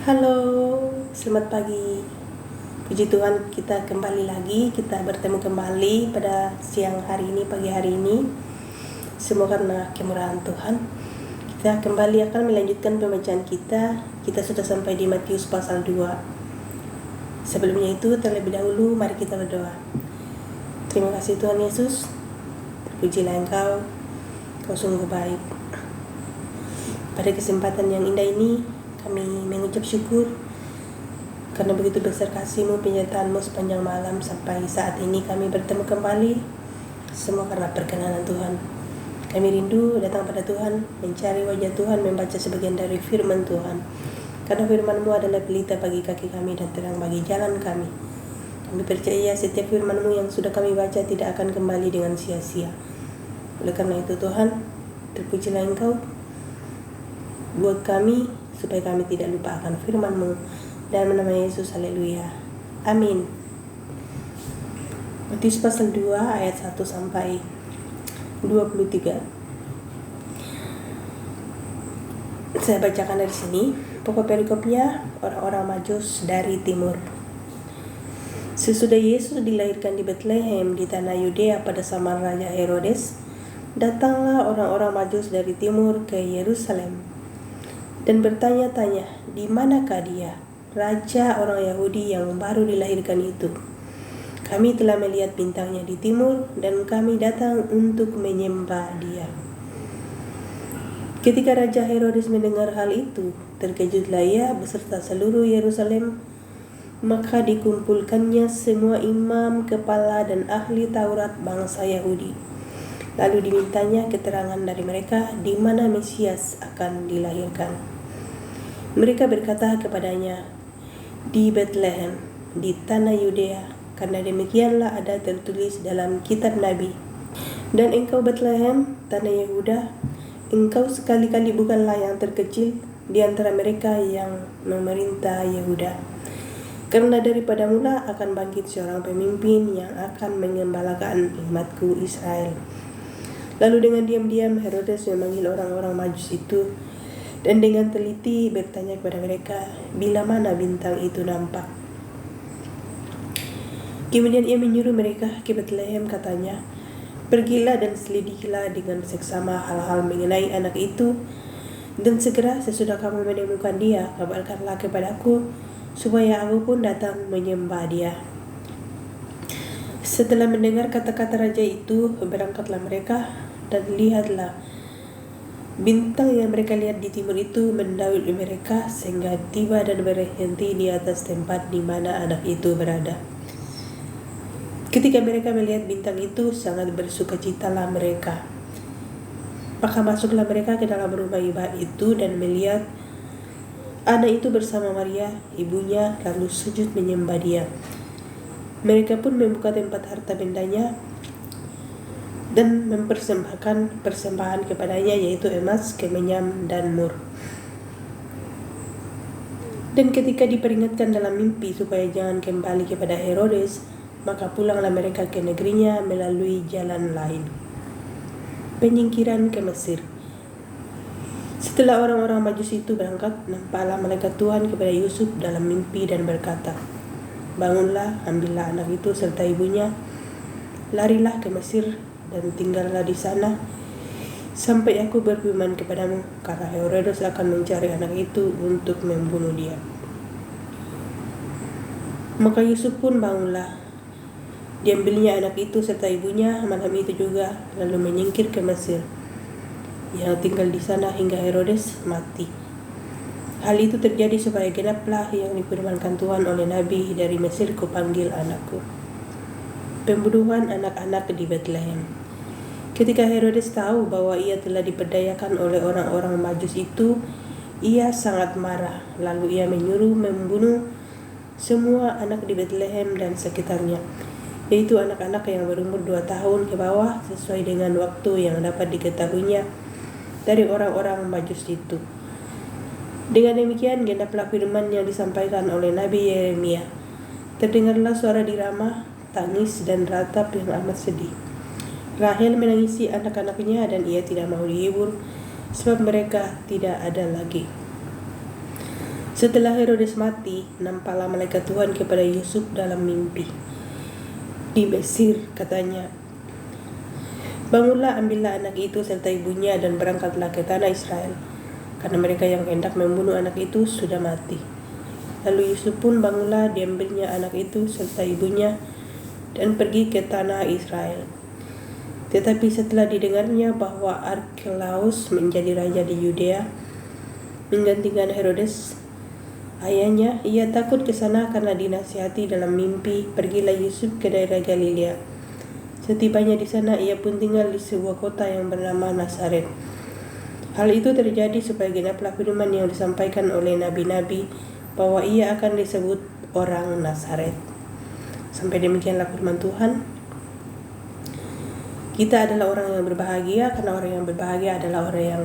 Halo, selamat pagi. Puji Tuhan, kita kembali lagi. Kita bertemu kembali pada siang hari ini, pagi hari ini. Semua karena kemurahan Tuhan. Kita kembali akan melanjutkan pembacaan kita. Kita sudah sampai di Matius pasal 2. Sebelumnya itu, terlebih dahulu, mari kita berdoa. Terima kasih Tuhan Yesus. Terpujilah Engkau. Kau sungguh baik. Pada kesempatan yang indah ini, kami mengucap syukur karena begitu besar kasih-Mu, penyertaan-Mu sepanjang malam sampai saat ini kami bertemu kembali. Semua karena perkenanan Tuhan. Kami rindu datang pada Tuhan, mencari wajah Tuhan, membaca sebagian dari firman Tuhan. Karena firman-Mu adalah pelita bagi kaki kami dan terang bagi jalan kami. Kami percaya setiap firman-Mu yang sudah kami baca tidak akan kembali dengan sia-sia. Oleh karena itu Tuhan, terpujilah Engkau buat kami, supaya kami tidak lupa akan firman-Mu. Dalam nama Yesus, haleluya. Amin. Matius pasal 2 ayat 1 sampai 23. Saya bacakan dari sini. Pokok perikopnya, orang-orang Majus dari timur. Sesudah Yesus dilahirkan di Betlehem di tanah Yudea pada zaman Raja Herodes, datanglah orang-orang Majus dari timur ke Yerusalem dan bertanya-tanya, di manakah dia, raja orang Yahudi yang baru dilahirkan itu? Kami telah melihat bintangnya di timur dan kami datang untuk menyembah dia. Ketika Raja Herodes mendengar hal itu, terkejutlah ia beserta seluruh Yerusalem. Maka dikumpulkannya semua imam, kepala, dan ahli Taurat bangsa Yahudi. Lalu dimintanya keterangan dari mereka di mana Mesias akan dilahirkan. Mereka berkata kepadanya, di Betlehem, di tanah Yudea, karena demikianlah ada tertulis dalam kitab Nabi. Dan engkau Betlehem, tanah Yehuda, engkau sekali-kali bukanlah yang terkecil di antara mereka yang memerintah Yehuda. Karena daripada mula akan bangkit seorang pemimpin yang akan mengembalakan umatku Israel. Lalu dengan diam-diam Herodes memanggil orang-orang Majus itu dan dengan teliti bertanya kepada mereka bila mana bintang itu nampak. Kemudian ia menyuruh mereka ke Betlehem, katanya, pergilah dan selidikilah dengan seksama hal-hal mengenai anak itu, dan segera sesudah kamu menemukan dia, kabarkanlah kepadaku, supaya aku pun datang menyembah dia. Setelah mendengar kata-kata raja itu, berangkatlah mereka, dan lihatlah, bintang yang mereka lihat di timur itu mendahului mereka sehingga tiba dan berhenti di atas tempat di mana anak itu berada. Ketika mereka melihat bintang itu, sangat bersukacitalah mereka. Maka masuklah mereka ke dalam rumah ibadah itu dan melihat anak itu bersama Maria, ibunya, lalu sujud menyembah dia. Mereka pun membuka tempat harta bendanya dan mempersembahkan persembahan kepadanya, yaitu emas, kemenyan, dan mur. Dan ketika diperingatkan dalam mimpi supaya jangan kembali kepada Herodes, maka pulanglah mereka ke negerinya melalui jalan lain. Penyingkiran ke Mesir. Setelah orang-orang Majus itu berangkat, nampaklah malaikat Tuhan kepada Yusuf dalam mimpi dan berkata, bangunlah, ambillah anak itu serta ibunya, larilah ke Mesir dan tinggallah di sana sampai aku berfirman kepadamu, karena Herodes akan mencari anak itu untuk membunuh dia. Maka Yusuf pun bangunlah, diambilnya anak itu serta ibunya malam itu juga, lalu menyingkir ke Mesir, yang tinggal di sana hingga Herodes mati. Hal itu terjadi supaya genaplah yang difirmankan Tuhan oleh Nabi, dari Mesir kupanggil anakku. Pembunuhan anak-anak di Betlehem. Ketika Herodes tahu bahwa ia telah diperdayakan oleh orang-orang Majus itu, ia sangat marah. Lalu ia menyuruh membunuh semua anak di Betlehem dan sekitarnya, yaitu anak-anak yang berumur 2 tahun ke bawah, sesuai dengan waktu yang dapat diketahuinya dari orang-orang Majus itu. Dengan demikian genaplah firman yang disampaikan oleh Nabi Yeremia. Terdengarlah suara di Rama, tangis dan ratap yang amat sedih. Rahel menangisi anak-anaknya dan ia tidak mau dihibur, sebab mereka tidak ada lagi. Setelah Herodes mati, nampaklah malaikat Tuhan kepada Yusuf dalam mimpi. Di Mesir, katanya, "Bangunlah, ambillah anak itu serta ibunya dan berangkatlah ke tanah Israel, karena mereka yang hendak membunuh anak itu sudah mati." Lalu Yusuf pun bangunlah, diambilnya anak itu serta ibunya dan pergi ke tanah Israel. Tetapi setelah didengarnya bahwa Arkelaus menjadi raja di Yudea, menggantikan Herodes, ayahnya, ia takut ke sana karena dinasihati dalam mimpi, pergilah Yusuf ke daerah Galilea. Setibanya di sana, ia pun tinggal di sebuah kota yang bernama Nazaret. Hal itu terjadi supaya genaplah firman yang disampaikan oleh nabi-nabi bahwa ia akan disebut orang Nazaret. Sampai demikianlah firman Tuhan. Kita adalah orang yang berbahagia, karena orang yang berbahagia adalah orang yang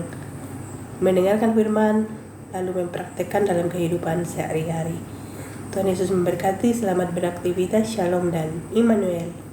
mendengarkan firman lalu mempraktekkan dalam kehidupan sehari-hari. Tuhan Yesus memberkati, selamat beraktivitas, Shalom dan Immanuel.